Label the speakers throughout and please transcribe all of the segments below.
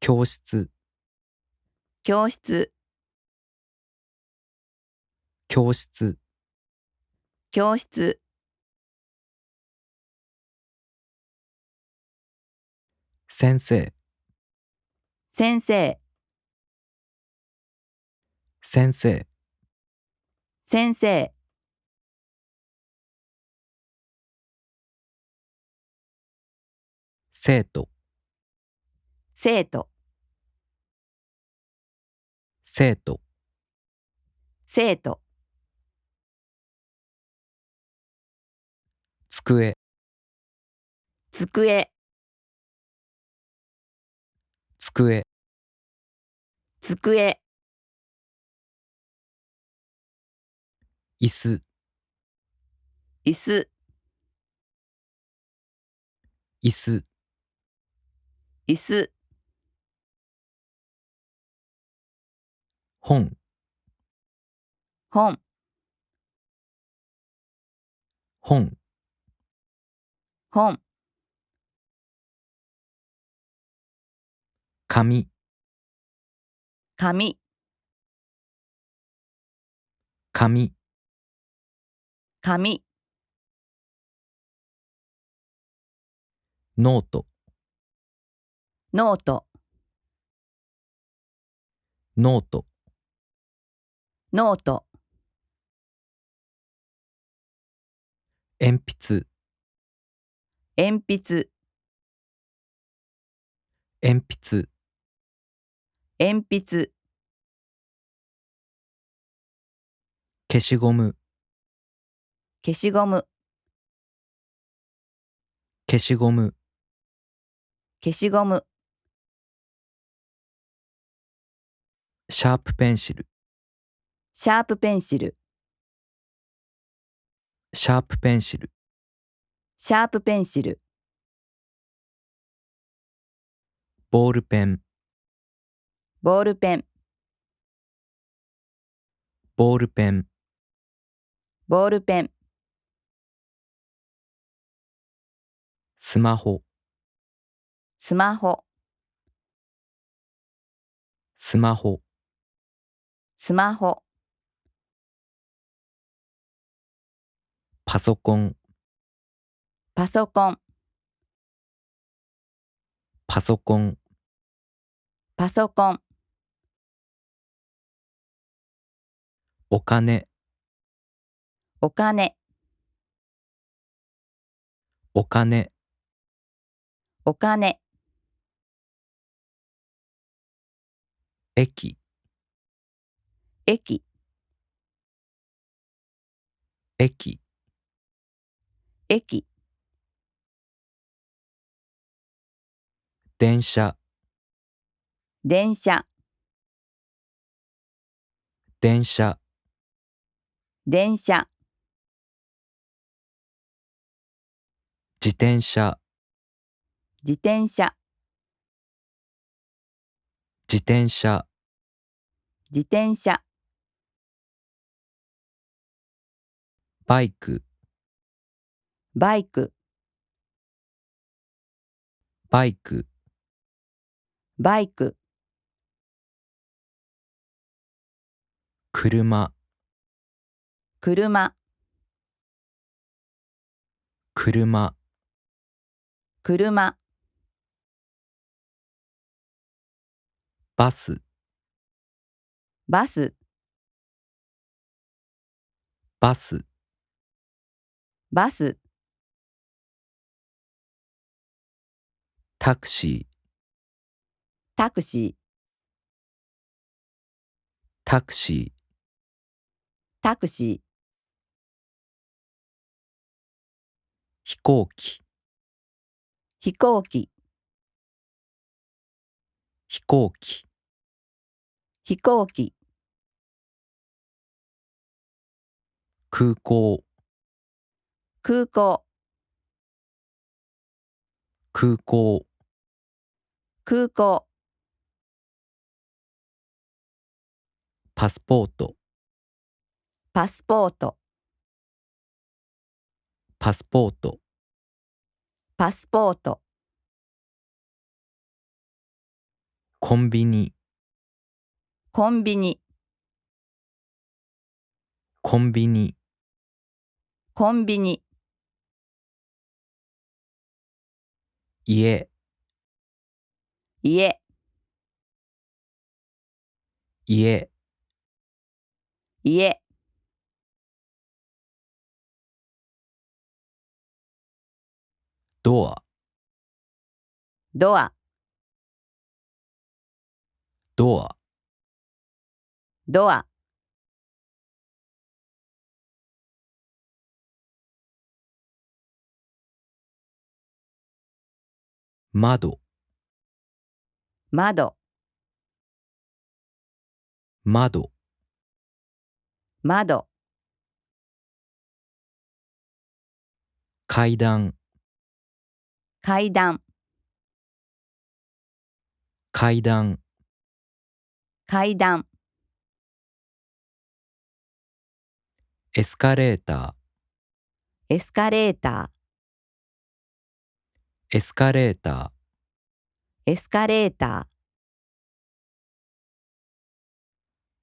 Speaker 1: 教室、
Speaker 2: 教室、
Speaker 1: 教室、
Speaker 2: 教室、
Speaker 1: 先生、
Speaker 2: 先生、
Speaker 1: 先生、
Speaker 2: 先生、
Speaker 1: 生徒、
Speaker 2: 生徒、
Speaker 1: 生徒、
Speaker 2: 生徒、
Speaker 1: 机、
Speaker 2: 机、
Speaker 1: 机、
Speaker 2: 机、
Speaker 1: 椅子、
Speaker 2: 椅子、
Speaker 1: 椅子、
Speaker 2: 椅子、
Speaker 1: 本、
Speaker 2: 本、
Speaker 1: 本、
Speaker 2: 本、
Speaker 1: 紙、
Speaker 2: 紙、
Speaker 1: 紙、
Speaker 2: 紙、
Speaker 1: ノート、
Speaker 2: ノート、
Speaker 1: ノート、
Speaker 2: ノート、
Speaker 1: 鉛筆、
Speaker 2: 鉛筆、
Speaker 1: 鉛筆、
Speaker 2: 鉛筆、
Speaker 1: 消しゴム、
Speaker 2: 消しゴム、
Speaker 1: 消しゴム、
Speaker 2: 消しゴム、
Speaker 1: シャープペンシル、
Speaker 2: シャープペンシル、
Speaker 1: シャープペンシル、
Speaker 2: シャープペンシル、
Speaker 1: ボールペン、
Speaker 2: ボールペン、
Speaker 1: ボールペン、
Speaker 2: ボールペン、
Speaker 1: スマホ、
Speaker 2: スマホ、
Speaker 1: スマホ、
Speaker 2: スマホ、
Speaker 1: パソコン、
Speaker 2: パソコン、
Speaker 1: パソコン、
Speaker 2: パソコン、
Speaker 1: お金、
Speaker 2: お金、
Speaker 1: お金、
Speaker 2: お金、
Speaker 1: 駅、
Speaker 2: 駅、
Speaker 1: 駅、
Speaker 2: 駅、
Speaker 1: 電車、
Speaker 2: 電車、
Speaker 1: 電車、
Speaker 2: 電車、
Speaker 1: 自転車、
Speaker 2: 自転車、
Speaker 1: 自転車、
Speaker 2: 自転車、
Speaker 1: バイク、
Speaker 2: バイク、
Speaker 1: バイク、
Speaker 2: バイク、
Speaker 1: 車、
Speaker 2: 車、
Speaker 1: 車、
Speaker 2: 車、
Speaker 1: バス、
Speaker 2: バス、
Speaker 1: バス、
Speaker 2: バス、
Speaker 1: タクシー、
Speaker 2: タクシー、
Speaker 1: タクシー、
Speaker 2: タクシー、
Speaker 1: 飛行機、
Speaker 2: 飛行機、
Speaker 1: 飛行機、
Speaker 2: 飛行機、
Speaker 1: 空港、
Speaker 2: 空港、
Speaker 1: 空港、
Speaker 2: 空港、
Speaker 1: パスポート、
Speaker 2: パスポート、
Speaker 1: パスポート、
Speaker 2: パスポート、
Speaker 1: コンビニ、
Speaker 2: コンビニ、
Speaker 1: コンビニ、
Speaker 2: コンビニ、
Speaker 1: 家、
Speaker 2: 家、
Speaker 1: 家、
Speaker 2: 家、
Speaker 1: ドア、
Speaker 2: ドア、
Speaker 1: ドア、
Speaker 2: ドア、
Speaker 1: 窓、
Speaker 2: 窓、
Speaker 1: 窓、
Speaker 2: 窓、
Speaker 1: 階段、
Speaker 2: 階段、
Speaker 1: 階段、
Speaker 2: 階段、
Speaker 1: エスカレータ
Speaker 2: エスカレータ
Speaker 1: ー、エスカレーター、
Speaker 2: ー、エスカレータ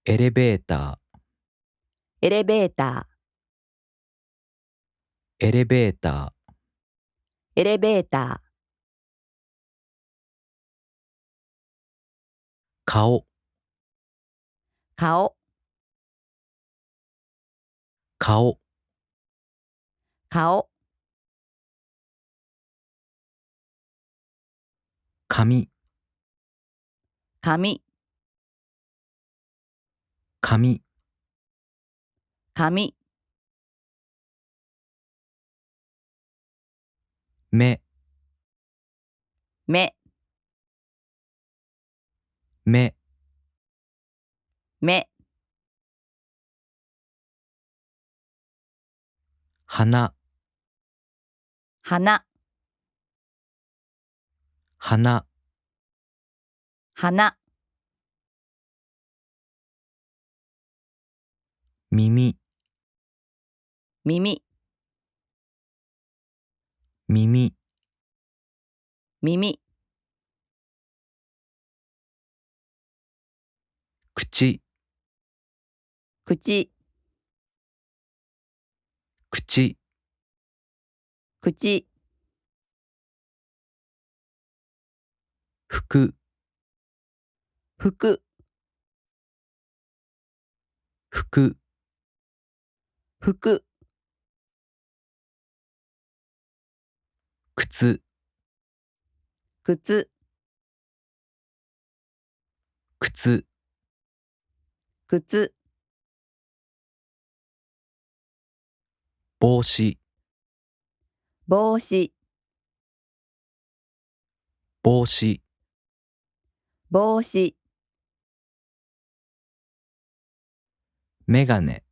Speaker 1: エレベーター、
Speaker 2: ー、エレベータ
Speaker 1: エレベーター、
Speaker 2: ー、エレベーター、
Speaker 1: 顔、
Speaker 2: 顔、
Speaker 1: 顔、
Speaker 2: 顔、
Speaker 1: 紙、
Speaker 2: 紙、
Speaker 1: 紙、
Speaker 2: 紙、
Speaker 1: 目、
Speaker 2: 目、
Speaker 1: 目、
Speaker 2: 目、
Speaker 1: 鼻、
Speaker 2: 花、
Speaker 1: 鼻、
Speaker 2: 花、
Speaker 1: 耳、
Speaker 2: 耳、
Speaker 1: 耳、
Speaker 2: 耳、
Speaker 1: 口、
Speaker 2: 口、
Speaker 1: 口、
Speaker 2: 口、
Speaker 1: 服、
Speaker 2: 服、
Speaker 1: 服、
Speaker 2: 服、
Speaker 1: 靴、
Speaker 2: 靴、
Speaker 1: 靴、
Speaker 2: 靴、
Speaker 1: 帽子、
Speaker 2: 帽子、
Speaker 1: 帽子、
Speaker 2: 帽子、
Speaker 1: メガネ、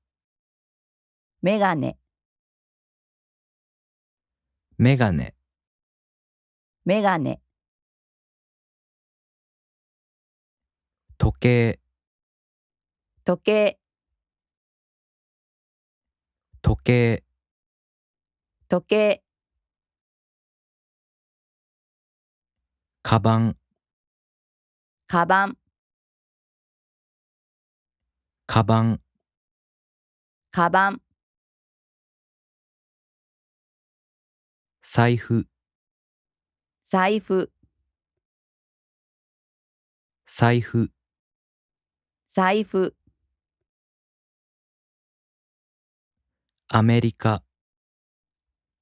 Speaker 2: メガネ、
Speaker 1: メガネ、
Speaker 2: メガネ、
Speaker 1: 時計、
Speaker 2: 時計、
Speaker 1: 時計、
Speaker 2: 時計、
Speaker 1: カバン、
Speaker 2: カバン、
Speaker 1: カバン、
Speaker 2: カバン、
Speaker 1: 財布、
Speaker 2: 財布、
Speaker 1: 財布、
Speaker 2: 財布、
Speaker 1: アメリカ、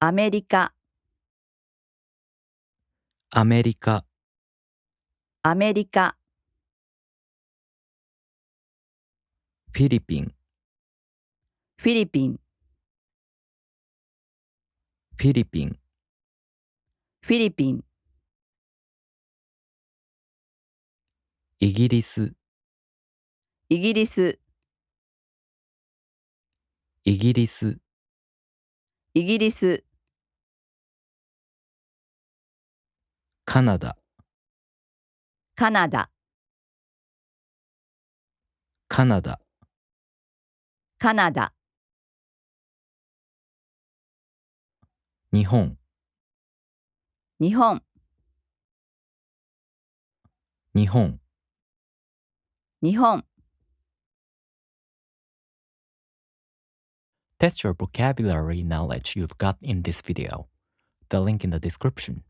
Speaker 2: アメリカ、
Speaker 1: アメリカ、
Speaker 2: アメリカ、
Speaker 1: フィリピン、
Speaker 2: フィリピン、
Speaker 1: フィリピン、
Speaker 2: フィリピン、
Speaker 1: イギリス、
Speaker 2: イギリス、
Speaker 1: イギリス、
Speaker 2: イギリス、
Speaker 1: カナダ、
Speaker 2: カナダ、
Speaker 1: カナダ、
Speaker 2: カナダ、
Speaker 1: 日本、
Speaker 2: 日本、
Speaker 1: 日本、
Speaker 2: 日本、
Speaker 1: Test your vocabulary knowledge you've got in this video. The link in the description.